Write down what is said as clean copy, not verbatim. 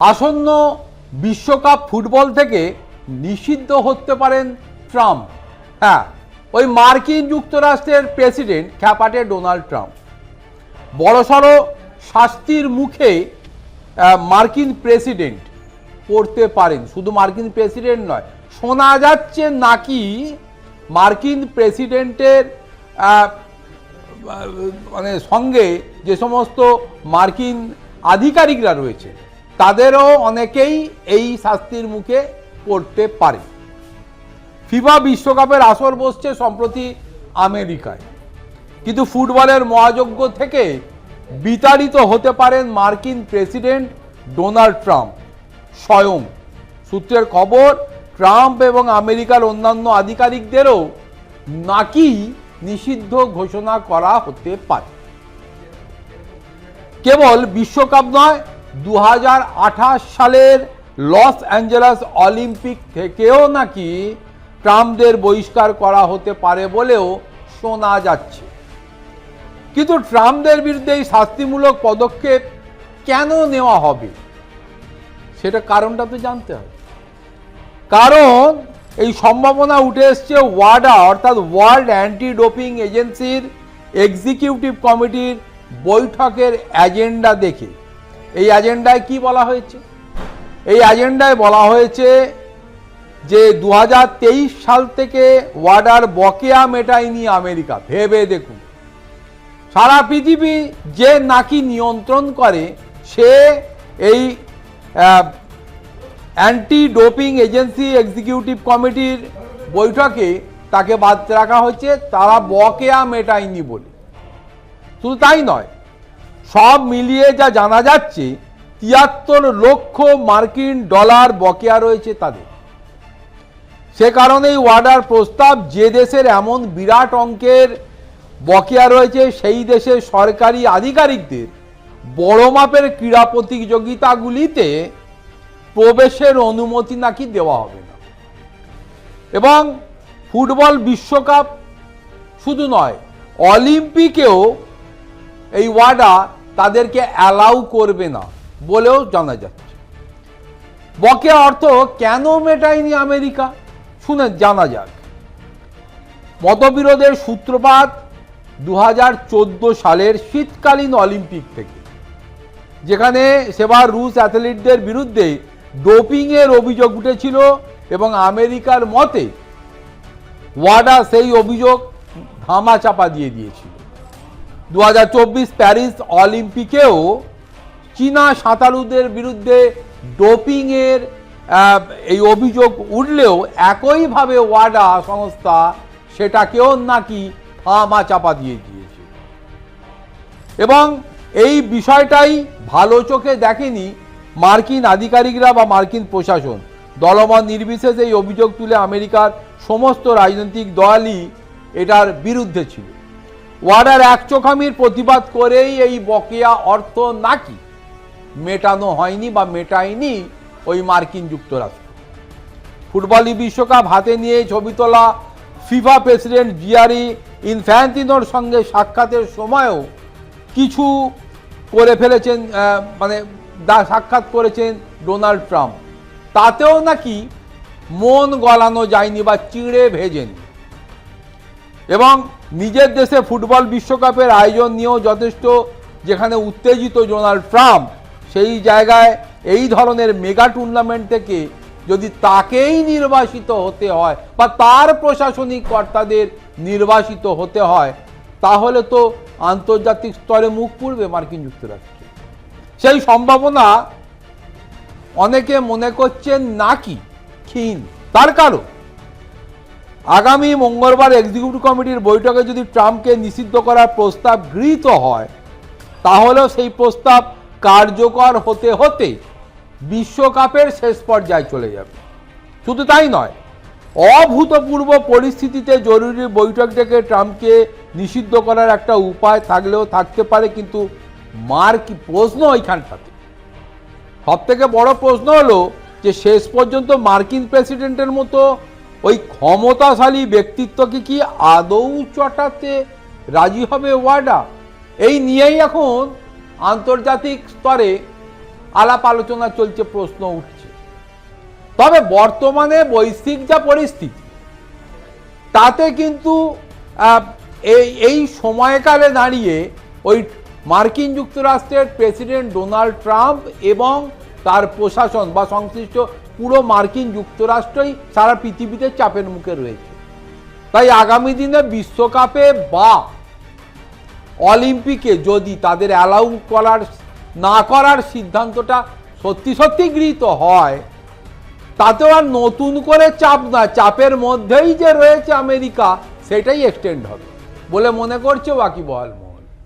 আসন্ন বিশ্বকাপ ফুটবল থেকে নিষিদ্ধ হতে পারেন ট্রাম্প। হ্যাঁ, ওই মার্কিন যুক্তরাষ্ট্রের প্রেসিডেন্ট খ্যাপাটে ডোনাল্ড ট্রাম্প বড়সড় শাস্তির মুখে মার্কিন প্রেসিডেন্ট পড়তে পারেন। শুধু মার্কিন প্রেসিডেন্ট নয়, শোনা যাচ্ছে নাকি মার্কিন প্রেসিডেন্টের মানে সঙ্গে যে সমস্ত মার্কিন আধিকারিকরা রয়েছে তাদেরও অনেকেই এই শাস্তির মুখে পড়তে পারে। ফিফা বিশ্বকাপের আসর বসছে সম্প্রতি আমেরিকায়, কিন্তু ফুটবলের মহাযজ্ঞ থেকে বিতাড়িত হতে পারেন মার্কিন প্রেসিডেন্ট ডোনাল্ড ট্রাম্প স্বয়ং। সূত্রের খবর, ট্রাম্প এবং আমেরিকার অন্যান্য আধিকারিকদেরও নাকি নিষিদ্ধ ঘোষণা করা হতে পারে। কেবল বিশ্বকাপ নয়, 2028 সালের লস অ্যাঞ্জেলাস অলিম্পিক থেকেও নাকি ট্রাম্পদের বহিষ্কার করা হতে পারে বলেও শোনা যাচ্ছে। কিন্তু ট্রাম্পদের বিরুদ্ধে এই শাস্তিমূলক পদক্ষেপ কেন নেওয়া হবে সেটা কারণটা তো জানতে হবে। কারণ এই সম্ভাবনা উঠে এসছে ওয়াডা অর্থাৎ ওয়ার্ল্ড অ্যান্টি ডোপিং এজেন্সির এক্সিকিউটিভ কমিটির বৈঠকের এজেন্ডা দেখে। এই এজেন্ডায় কি বলা হয়েছে? এই এজেন্ডায় বলা হয়েছে যে 2023 সাল থেকে ওয়াডার বকেয়া মেটায়নি আমেরিকা। ভেবে দেখুন, সারা পৃথিবী যে নাকি নিয়ন্ত্রণ করে সে এই অ্যান্টি ডোপিং এজেন্সি এক্সিকিউটিভ কমিটির বৈঠকে তাকে বাদ রাখা হয়েছে তারা বকেয়া মেটায়নি বলে। শুধু তাই নয়, সব মিলিয়ে যা জানা যাচ্ছে 73 লক্ষ মার্কিন ডলার বকেয়া রয়েছে তাদের। সে কারণেই ওয়াডার প্রস্তাব, যে দেশের এমন বিরাট অঙ্কের বকেয়া রয়েছে সেই দেশের সরকারি আধিকারিকদের বড় মাপের ক্রীড়া প্রতিযোগিতাগুলিতে প্রবেশের অনুমতি নাকি দেওয়া হবে না। এবং ফুটবল বিশ্বকাপ শুধু নয়, অলিম্পিকেও এই ওয়াডা তাদেরকে অ্যালাউ করবে না বলেও জানা যাচ্ছে। বকেয়া অর্থ কেন মেটায়নি আমেরিকা শুনে জানা যাক। মতবিরোধের সূত্রপাত 2014 সালের শীতকালীন অলিম্পিক থেকে, যেখানে সেবার রুশ অ্যাথলিটদের বিরুদ্ধে ডোপিংয়ের অভিযোগ উঠেছিল এবং আমেরিকার মতে ওয়াডা সেই অভিযোগ ধামাচাপা দিয়ে দিয়েছিল। 2024 প্যারিস অলিম্পিকেও চীনা সাঁতারুদের বিরুদ্ধে ডোপিংয়ের এই অভিযোগ উঠলেও একইভাবে ওয়াডা সংস্থা সেটাকেও নাকি ধামাচাপা দিয়ে দিয়েছে। এবং এই বিষয়টাই ভালো চোখে দেখেনি মার্কিন আধিকারিকরা বা মার্কিন প্রশাসন। দলমত নির্বিশেষে এই অভিযোগ তুলে আমেরিকার সমস্ত রাজনৈতিক দলই এটার বিরুদ্ধে ছিল। ওয়াডার একচোখামির প্রতিবাদ করেই এই বকেয়া অর্থ নাকি মেটানো হয়নি বা মেটায়নি ওই মার্কিন যুক্তরাষ্ট্র। ফুটবল বিশ্বকাপ হাতে নিয়ে ছবি তোলা ফিফা প্রেসিডেন্ট জিয়ানি ইনফ্যান্টিনোর সঙ্গে সাক্ষাতের সময়ও কিছু করে ফেলেছেন, মানে সাক্ষাৎ করেছেন ডোনাল্ড ট্রাম্প। তাতেও নাকি মন গলানো যায়নি বা চিড়ে ভেজেনি। এবং নিজের দেশে ফুটবল বিশ্বকাপের আয়োজন নিয়েও যথেষ্ট যেখানে উত্তেজিত ডোনাল্ড ট্রাম্প, সেই জায়গায় এই ধরনের মেগা টুর্নামেন্ট থেকে যদি তাকেই নির্বাসিত হতে হয় বা তার প্রশাসনিক কর্তাদের নির্বাসিত হতে হয়, তাহলে তো আন্তর্জাতিক স্তরে মুখ পুড়বে মার্কিন যুক্তরাষ্ট্র। সেই সম্ভাবনা অনেকে মনে করছেন নাকি ক্ষীণ। তার কারণ, আগামী মঙ্গলবার এক্সিকিউটিভ কমিটির বৈঠকে যদি ট্রাম্পকে নিষিদ্ধ করার প্রস্তাব গৃহীত হয়, তাহলেও সেই প্রস্তাব কার্যকর হতে হতে বিশ্বকাপের শেষ পর্যায়ে চলে যাবে। শুধু তাই নয়, অভূতপূর্ব পরিস্থিতিতে জরুরি বৈঠক ডেকে ট্রাম্পকে নিষিদ্ধ করার একটা উপায় থাকলেও থাকতে পারে। কিন্তু প্রশ্ন ওইখানটাতে সব থেকে বড় প্রশ্ন হলো যে শেষ পর্যন্ত মার্কিন প্রেসিডেন্টের মতো ওই ক্ষমতাশালী ব্যক্তিত্বকে কি আদৌ চটাতে রাজি হবে ওয়াডা? এই নিয়েই এখন আন্তর্জাতিক স্তরে আলাপ আলোচনা চলছে, প্রশ্ন উঠছে। তবে বর্তমানে বৈশ্বিক যা পরিস্থিতি, তাতে কিন্তু এই সময়কালে দাঁড়িয়ে ওই মার্কিন যুক্তরাষ্ট্রের প্রেসিডেন্ট ডোনাল্ড ট্রাম্প এবং তার প্রশাসন বা সংশ্লিষ্ট পুরো মার্কিন যুক্তরাষ্ট্রই সারা পৃথিবীতে চাপের মুখে রয়েছে। তাই আগামী দিনে বিশ্বকাপে বা অলিম্পিকে যদি তাদের অ্যালাউ না করার সিদ্ধান্তটা সত্যি সত্যি গৃহীত হয়, তাতেও আর নতুন করে চাপ না, চাপের মধ্যেই যে রয়েছে আমেরিকা, সেটাই এক্সটেন্ড হবে বলে মনে করছে ওয়াকিবহাল।